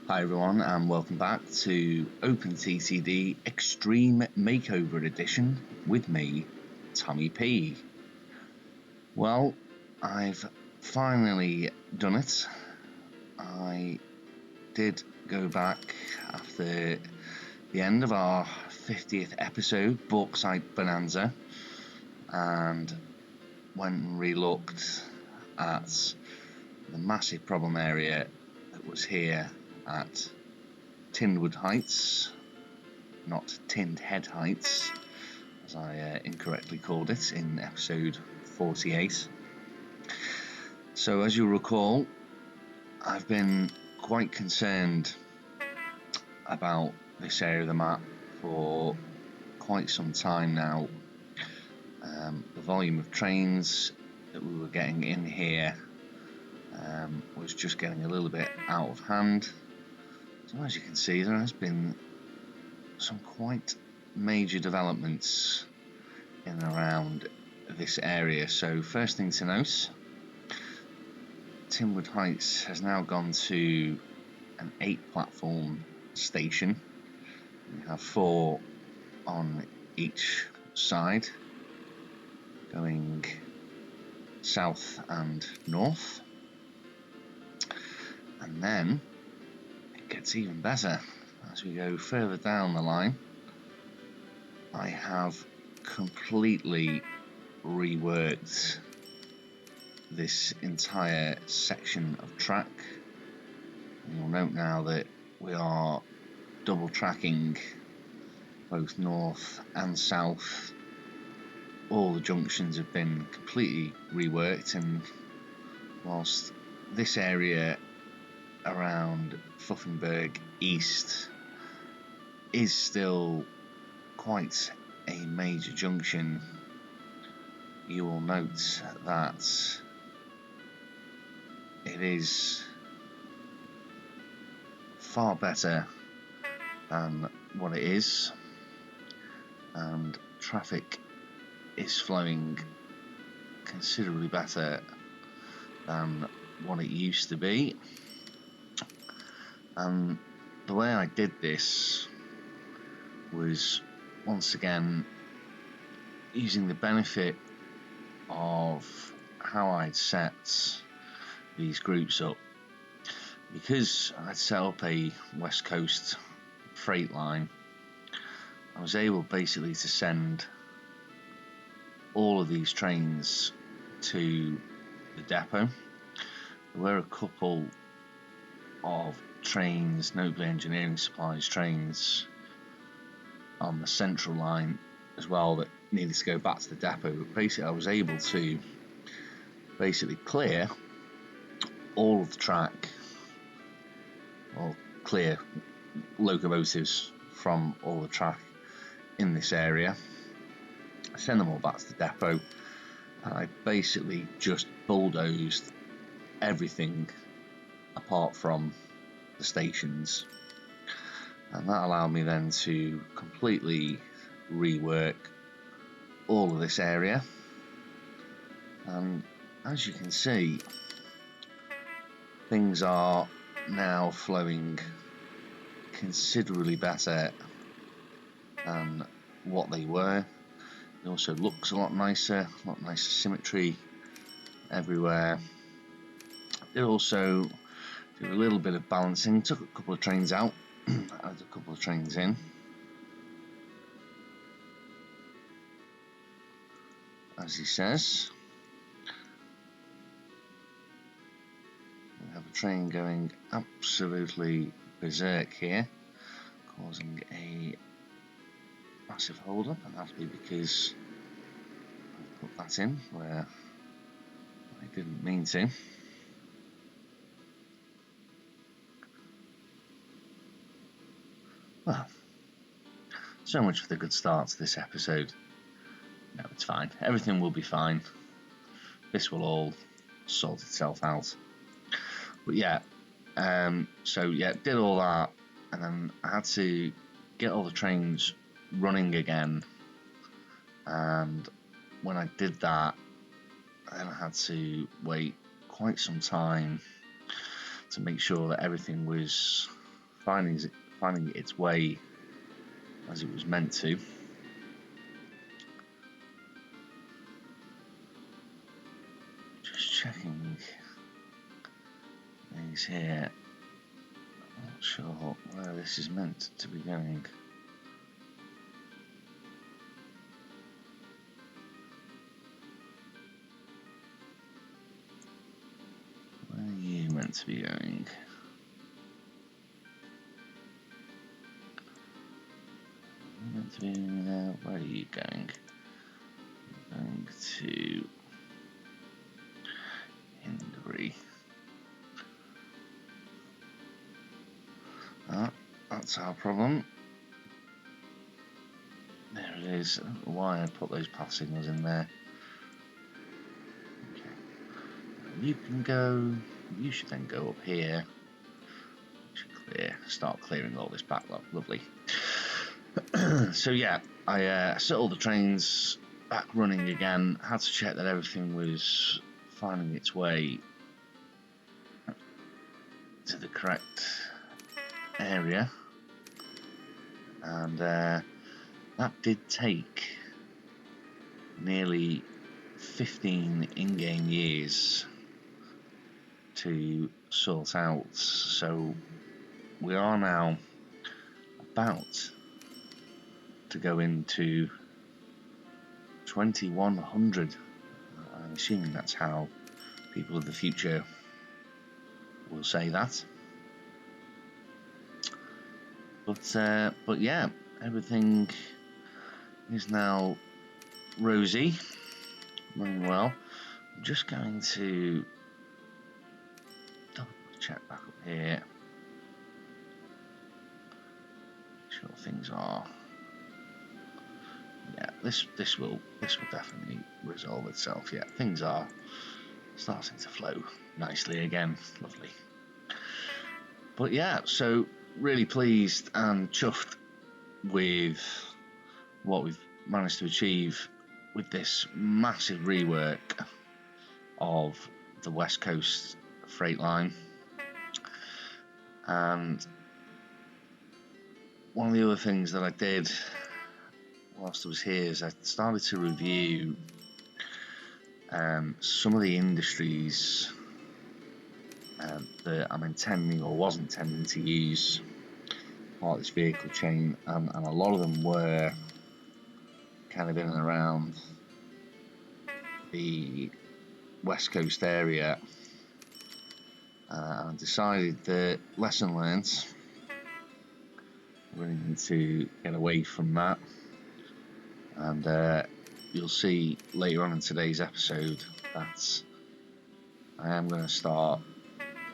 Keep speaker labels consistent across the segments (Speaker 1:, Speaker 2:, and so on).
Speaker 1: Hi everyone and welcome back to OpenTTD Extreme Makeover Edition with me, Tommy P. Well, I've finally done it. I did go back after the end of our 50th episode, Bauxite Bonanza, and went and re-looked at the massive problem area that was here at Tinwood Heights, not Tinned Head Heights, as I incorrectly called it in episode 48. So as you'll recall, I've been quite concerned about this area of the map for quite some time now. The volume of trains that we were getting in here was just getting a little bit out of hand. So as you can see, there has been some quite major developments in and around this area. So first thing to note, Tinwood Heights has now gone to an 8-platform station. We have 4 on each side, going south and north. And then it gets even better as we go further down the line. I have completely reworked this entire section of track. And you'll note now that we are double tracking both north and south. All the junctions have been completely reworked, and whilst this area around Pfuffenberg East is still quite a major junction, you will note that it is far better than what it is, and traffic is flowing considerably better than what it used to be. And the way I did this was once again using the benefit of how I'd set these groups up. Because I'd set up a West Coast freight line, I was able basically to send all of these trains to the depot. There were a couple of trains, notably engineering supplies trains, on the central line as well that needed to go back to the depot. But basically I was able to clear all of the track, or clear locomotives from all the track in this area, send them all back to the depot, and I basically just bulldozed everything apart from the stations. And that allowed me then to completely rework all of this area. And as you can see, things are now flowing considerably better than what they were. It also looks a lot nicer symmetry everywhere. It also did a little bit of balancing, took a couple of trains out, added a couple of trains in. As he says, we have a train going absolutely berserk here, causing a massive hold up, and that'll be because I put that in where I didn't mean to. Well, so much for the good start to this episode. No, it's fine. Everything will be fine. This will all sort itself out. But yeah, so yeah, did all that, and then I had to get all the trains running again. And when I did that, then I had to wait quite some time to make sure that everything was finding its way as it was meant to. Just checking these here. I'm not sure where this is meant to be going. Where are you meant to be going? You're meant to be where are you going? You're going to Hindbury. That's our problem. There it is. I don't know why I put those path signals in there. Okay. You can go. You should then go up here. Start clearing all this backlog. Lovely. So yeah, I set all the trains back running again. Had to check that everything was finding its way to the correct area, and that did take nearly 15 in-game years to sort out. So we are now about to go into 2100. I'm assuming that's how people of the future will say that. But yeah, everything is now rosy, running well. I'm just going to double check back up here. Make sure things are. Yeah, this will definitely resolve itself. Yeah, things are starting to flow nicely again. Lovely. But yeah, so really pleased and chuffed with what we've managed to achieve with this massive rework of the West Coast freight line. And one of the other things that I did whilst I was here is I started to review some of the industries that I'm intending or was intending to use part of this vehicle chain, and a lot of them were kind of in and around the West Coast area. I decided that lesson learned, we really need to get away from that, and you'll see later on in today's episode that I am going to start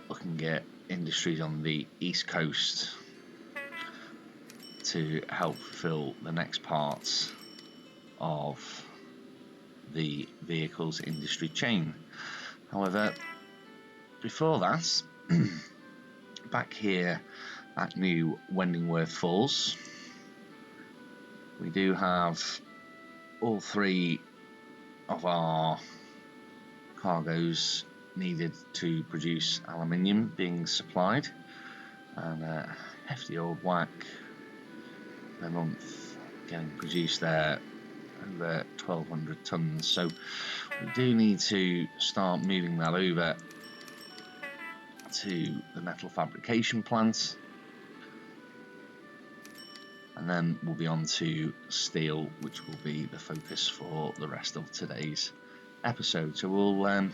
Speaker 1: looking at industries on the East Coast to help fulfill the next parts of the vehicles industry chain. However, before that, back here at New Wendingworth Falls, we do have all three of our cargoes needed to produce aluminium being supplied, and a hefty old whack per month getting produced there, over 1,200 tons. So we do need to start moving that over to the metal fabrication plant, and then we'll be on to steel, which will be the focus for the rest of today's episode. So we'll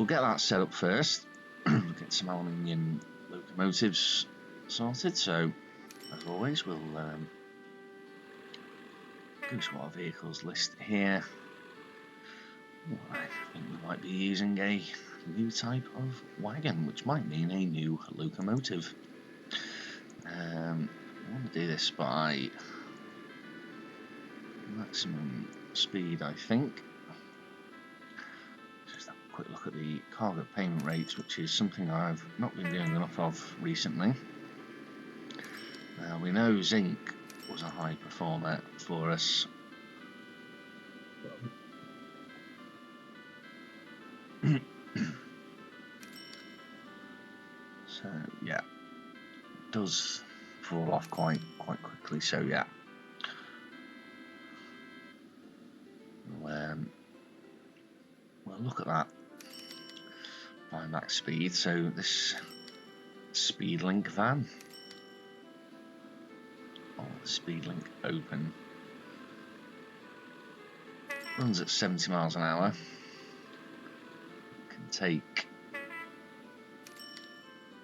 Speaker 1: get that set up first. Get some aluminium locomotives sorted. So as always, we'll go to our vehicles list here. I think we might be using a new type of wagon, which might mean a new locomotive. I want to do this by maximum speed, I think. Just have a quick look at the cargo payment rates, which is something I've not been doing enough of recently. We know zinc was a high performer for us. So yeah, does fall off quite quickly. So yeah. Well, look at that. Find that speed. So this Speedlink van, or the Speedlink Open, runs at 70 miles an hour. Can take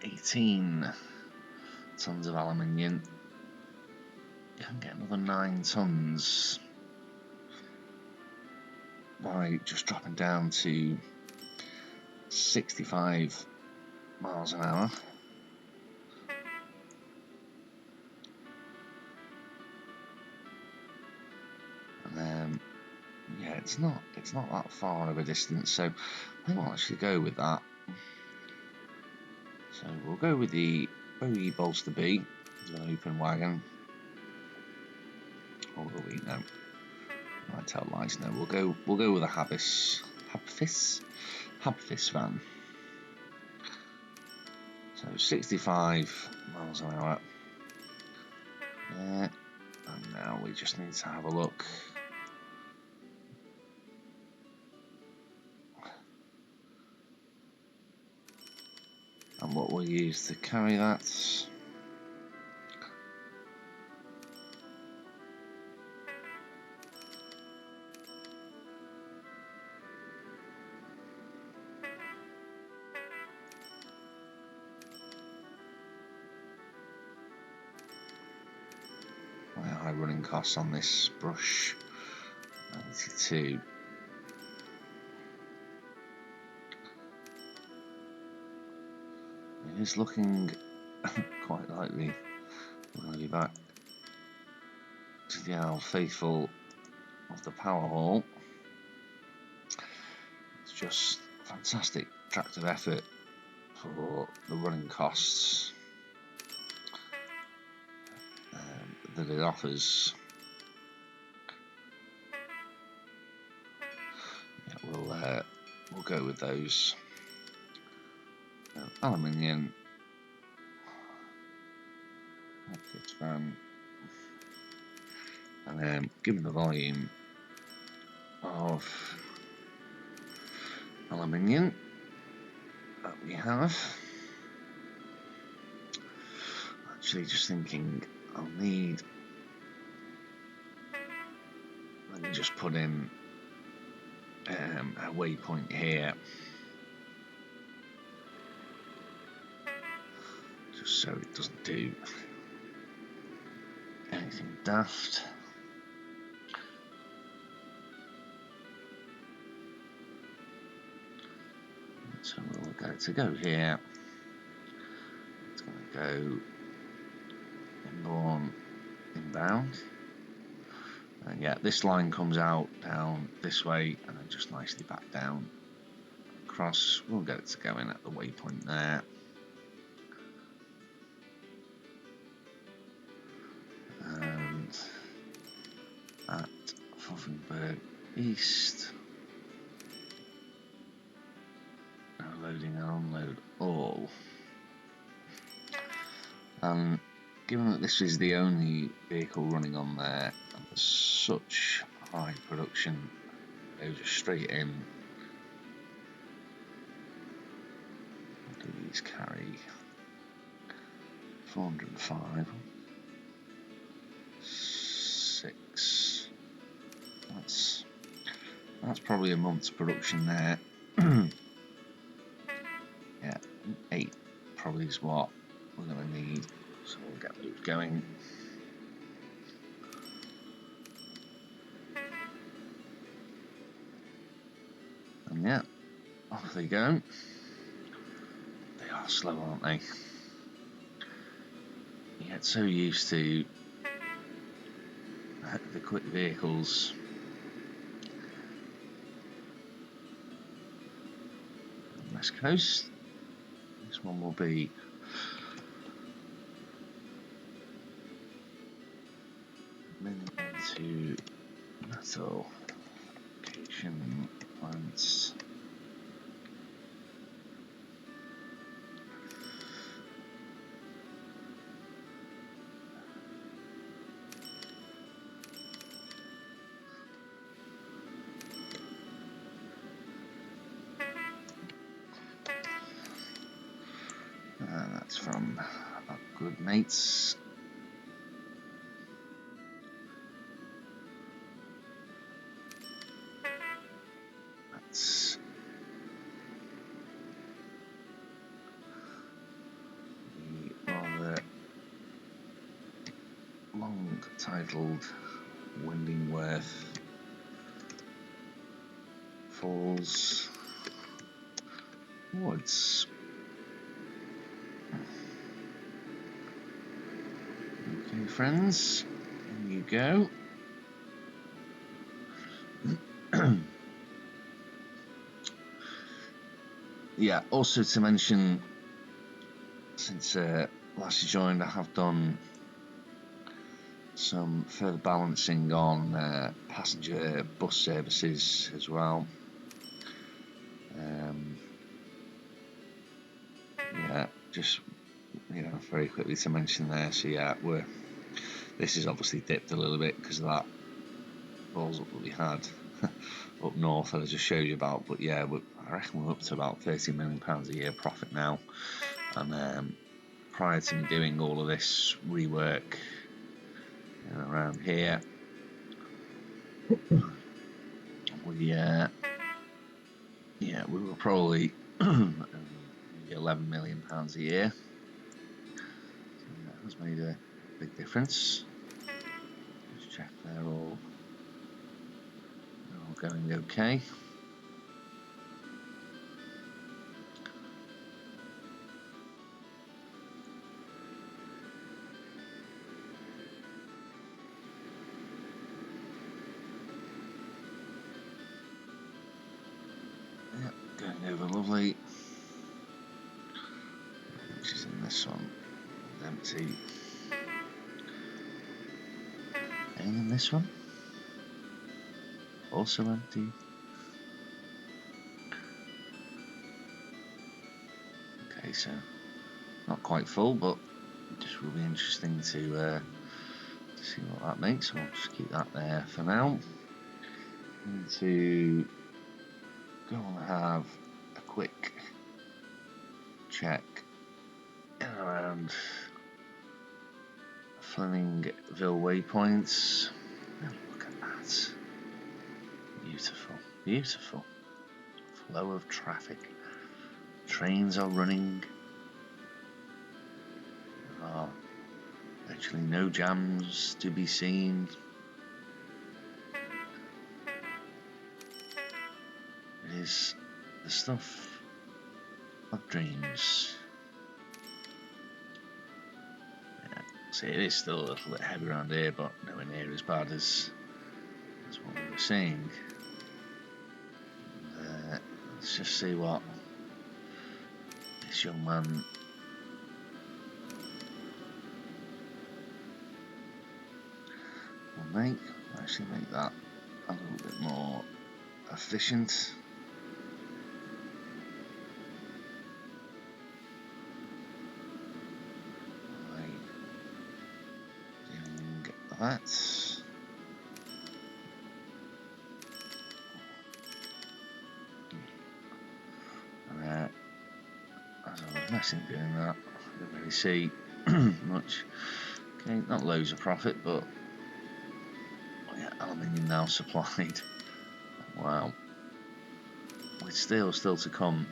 Speaker 1: 18 tons of aluminium. You can get another 9 tons by just dropping down to 65 miles an hour. And then, yeah, it's not that far of a distance, so I think I'll actually go with that. So we'll go with the OE Bolster B, the open wagon. Or will we? No. I tell lies. No, we'll go with a Habfis van. So 65 miles an hour. And now we just need to have a look. And what we'll use to carry that. High running costs on this brush, 92. It is looking quite likely we're going to be back to the old faithful of the power haul. It's just fantastic tractive effort for the running costs that it offers. Yeah, we'll go with those. Aluminium, outfit van, and then given the volume of aluminium that we have, actually just thinking I'll need, let me just put in a waypoint here, just so it doesn't do anything daft. So we'll go to go here. It's going to go inbound. And yeah, this line comes out down this way and then just nicely back down across. We'll get it to go in at the waypoint there. And at Pfaffenberg East. Loading and unload all. Given that this is the only vehicle running on there, and there's such high production, it goes just straight in. What do these carry? 405. 6. That's probably a month's production there. Yeah, 8 probably is what we're going to need, so we'll get those going. And yeah, off they go. They are slow, aren't they? You get so used to the quick vehicles. West Coast. This one will be into Metal Fab Plant. That's from our good mates. That's the rather long titled Windingworth Falls Woods. Okay, friends, here you go. Yeah, also to mention, since last you joined, I have done some further balancing on passenger bus services as well. Yeah, just very quickly to mention there. So yeah, this is obviously dipped a little bit because of that balls up that we had up north that I just showed you about. But yeah, I reckon we're up to about £30 million a year profit now. And prior to me doing all of this rework around here, we were probably maybe £11 million a year. So that has made a big difference. Just check they're all going okay. Yep, going over lovely. Which is in this one, empty. And in this one, also empty. Okay, so not quite full, but just will be interesting to see what that makes. I'll just keep that there for now. And to go and have a quick check around Flemingville waypoints. Oh, look at that. Beautiful, beautiful. Flow of traffic. Trains are running. There are actually no jams to be seen. It is the stuff of dreams. Yeah, see, it is still a little bit heavy around here, but nowhere near as bad as what we were seeing. Let's just see what this young man will make. Actually make that a little bit more efficient. By doing that. As I was messing doing that, I didn't really see much. Okay, not loads of profit, but yeah, aluminium now supplied. Wow. With steel still to come,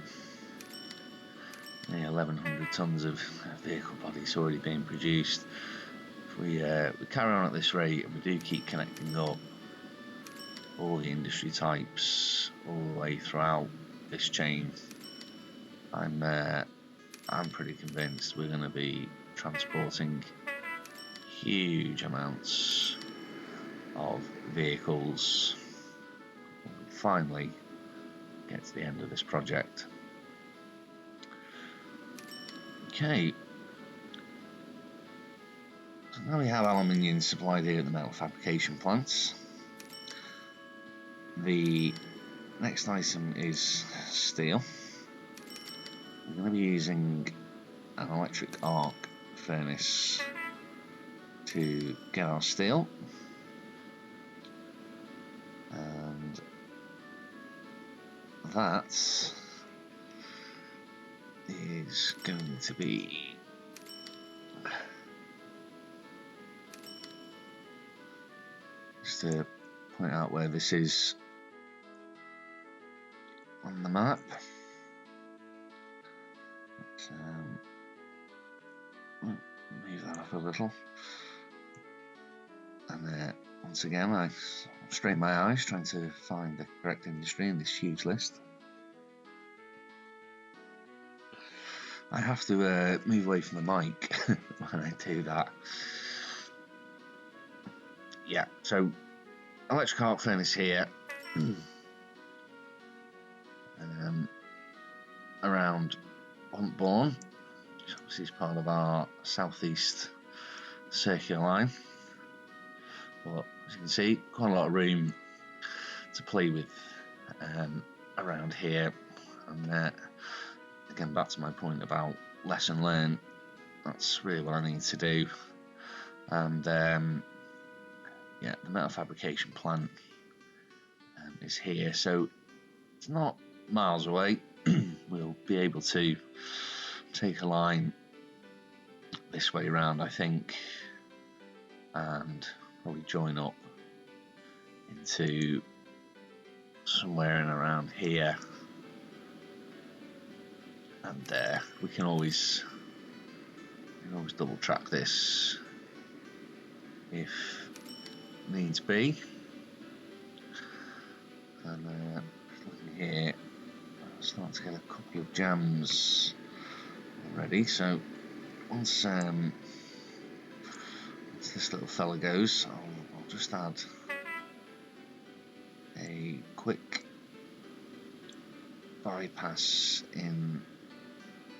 Speaker 1: 1,100 tonnes of vehicle bodies already being produced. If we carry on at this rate and we do keep connecting up all the industry types all the way throughout this chain, I'm pretty convinced we're going to be transporting huge amounts of vehicles when we finally get to the end of this project. Okay, so now we have aluminium supplied here at the metal fabrication plants. The next item is steel. We're going to be using an electric arc furnace to get our steel, and that is is going to be just to point out where this is on the map. Move that up a little, and once again I strain my eyes trying to find the correct industry in this huge list. I have to move away from the mic when I do that. Yeah, so electric arc furnace here, around Huntbourne, which obviously is part of our southeast circular line. But as you can see, quite a lot of room to play with around here. And again, back to my point about lesson learned, that's really what I need to do. And yeah, the metal fabrication plant is here, so it's not miles away. We'll be able to take a line this way around, I think, and probably join up into somewhere in around here, and we can always double track this if needs be. And looking here, I'm starting to get a couple of jams already, so once this little fella goes, I'll just add a quick bypass in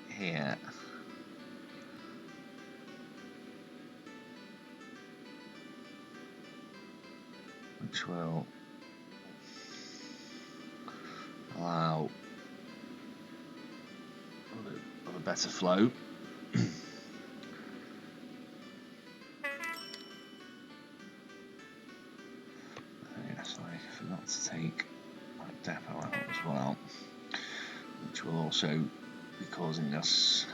Speaker 1: here. Which will allow a better flow. Yes, I forgot to take my depot out as well, which will also be causing us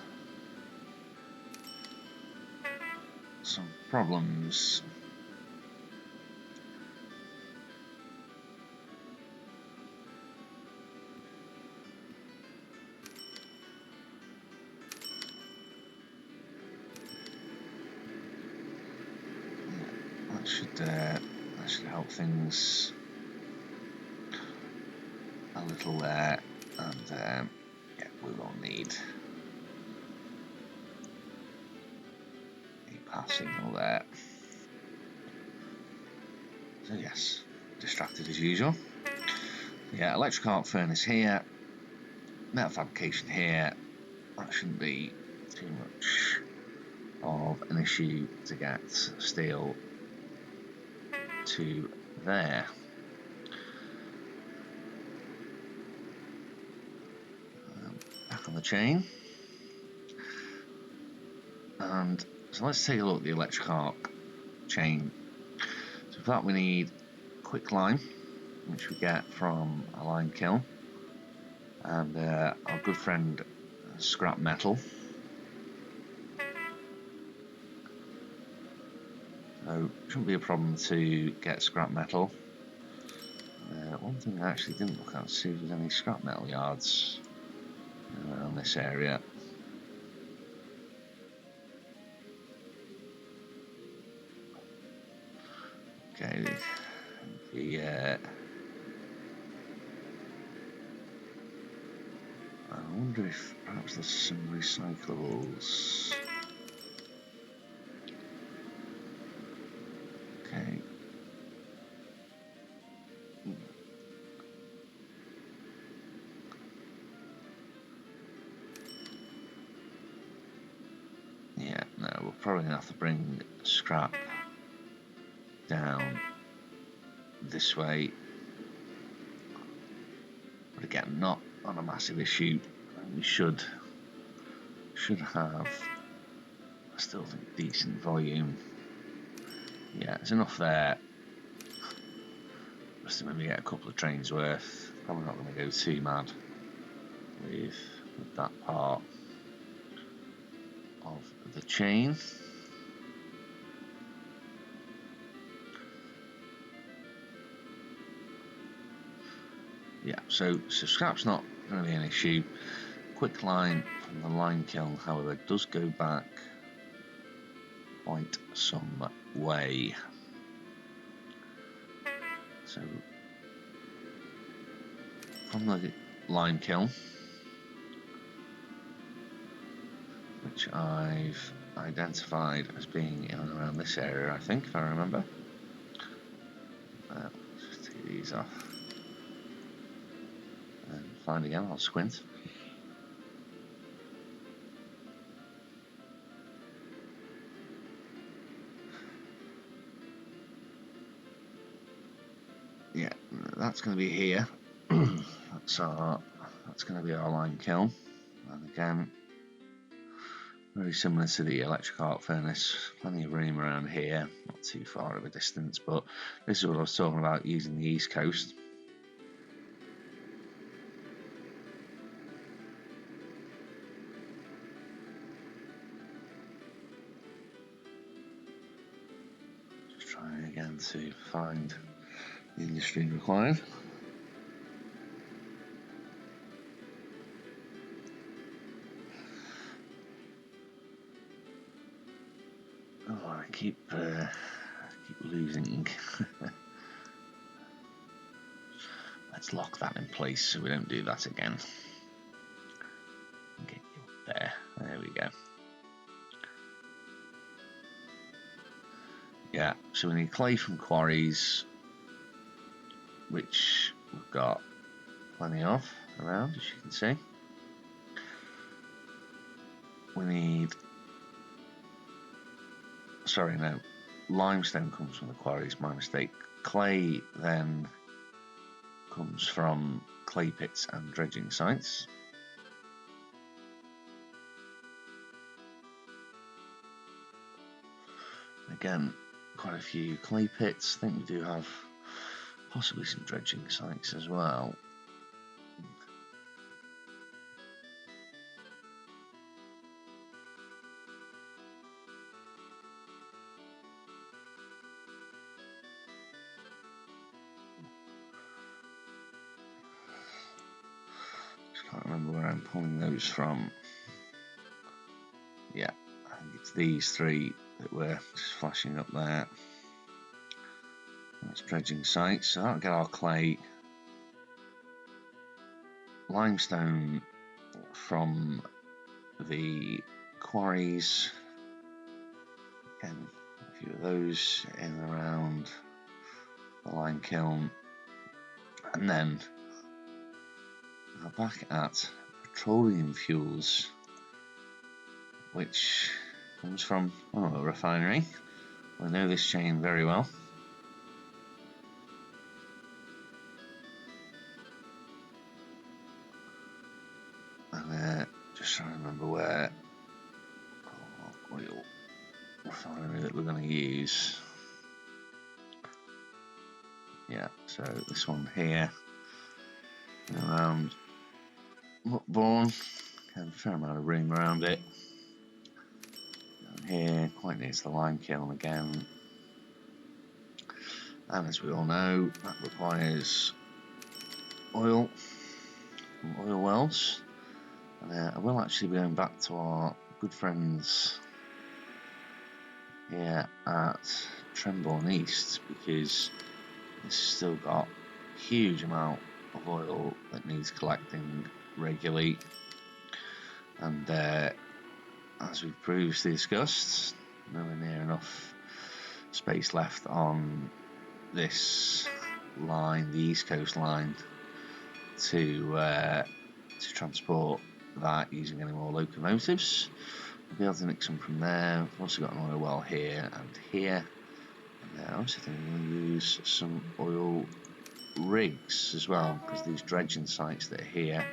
Speaker 1: some problems. That should help things a little there, and yeah, we will need a pass signal there. So yes, distracted as usual. Yeah, electric arc furnace here, metal fabrication here. That shouldn't be too much of an issue to get steel to there. Back on the chain, and so let's take a look at the electric arc chain. So for that we need quick lime, which we get from a lime kiln, and our good friend scrap metal. So it shouldn't be a problem to get scrap metal. One thing I actually didn't look at to see if there's any scrap metal yards around this area. Okay, I wonder if perhaps there's some recyclables. Okay. Yeah, no, we're probably gonna have to bring scrap down this way, but again, not on a massive issue. We should have, I still think, decent volume. Yeah, there's enough there just to maybe get a couple of trains worth. Probably not going to go too mad with that part. of the chain. Yeah, so scrap's not going to be an issue. Quick line from the lime kiln, however, does go back quite some way. So from the lime kiln, which I've identified as being in and around this area, I think, if I remember. Let's just take these off and find again. I'll squint. Yeah, that's going to be here. That's going to be our lime kiln, and again, very similar to the electric arc furnace. Plenty of room around here, not too far of a distance, but this is what I was talking about, using the east coast. Just trying again to find the industry required. Oh, I keep losing. Let's lock that in place so we don't do that again. Get you up there. There we go. Yeah, so we need clay from quarries, which we've got plenty of around, as you can see. We need, sorry, no, limestone comes from the quarries, my mistake. Clay then comes from clay pits and dredging sites. Again, quite a few clay pits. I think we do have possibly some dredging sites as well. Just can't remember where I'm pulling those from. Yeah, I think it's these three that were just flashing up there. That's dredging sites, so that'll get our clay. Limestone from the quarries. Again, a few of those in and around the lime kiln. And then we're back at petroleum fuels, which comes from a refinery. I know this chain very well. And just trying to remember where oil refinery that we're going to use. Yeah, so this one here, around Muckbourne, a fair amount of room around it. Down here, quite near to the lime kiln again. And as we all know, that requires oil from oil wells. And I will actually be going back to our good friends here at Trembourne East, because it's still got a huge amount of oil that needs collecting regularly. And as we've previously discussed, nowhere near enough space left on this line, the East Coast line, to transport that using any more locomotives. We'll be able to nick some from there. We've also got an oil well here and here. And I also think we're going to use some oil rigs as well, because these dredging sites that are here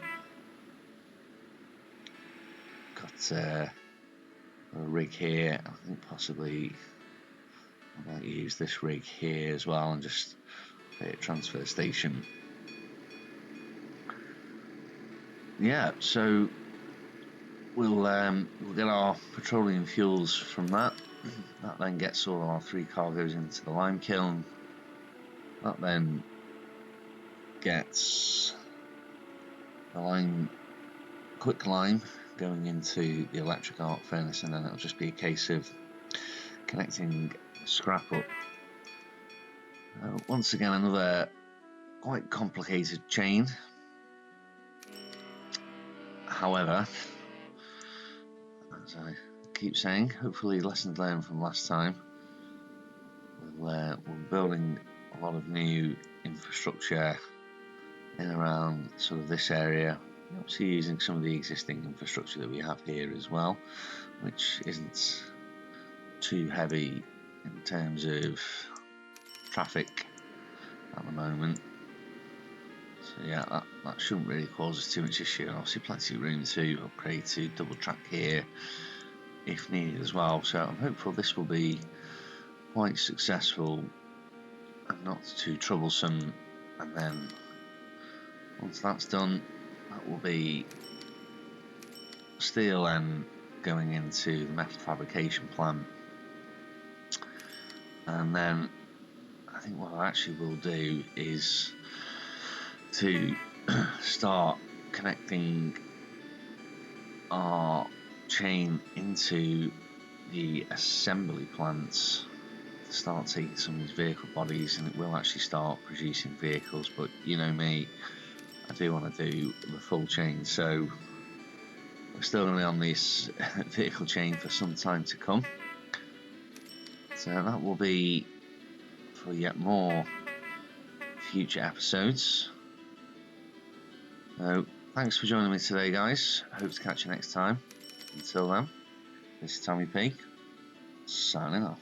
Speaker 1: got a rig here. I think possibly I might use this rig here as well and just put a transfer station. Yeah, so we'll get our petroleum fuels from that. That then gets all our 3 cargoes into the lime kiln. That then gets the lime, quick lime, going into the electric arc furnace, and then it'll just be a case of connecting scrap up. Once again, another quite complicated chain. However, as I keep saying, hopefully lessons learned from last time. We're building a lot of new infrastructure in around sort of this area. Obviously using some of the existing infrastructure that we have here as well, which isn't too heavy in terms of traffic at the moment. So yeah, that shouldn't really cause us too much issue. Obviously plenty of room to upgrade to double track here if needed as well. So I'm hopeful this will be quite successful and not too troublesome. And then once that's done, that will be steel and going into the metal fabrication plant. And then I think what I actually will do is to start connecting our chain into the assembly plants to start taking some of these vehicle bodies, and it will actually start producing vehicles. But you know me, I do want to do the full chain, so we're still going to be on this vehicle chain for some time to come. So that will be for yet more future episodes. So thanks for joining me today, guys. I hope to catch you next time. Until then, this is Tommy P, signing off.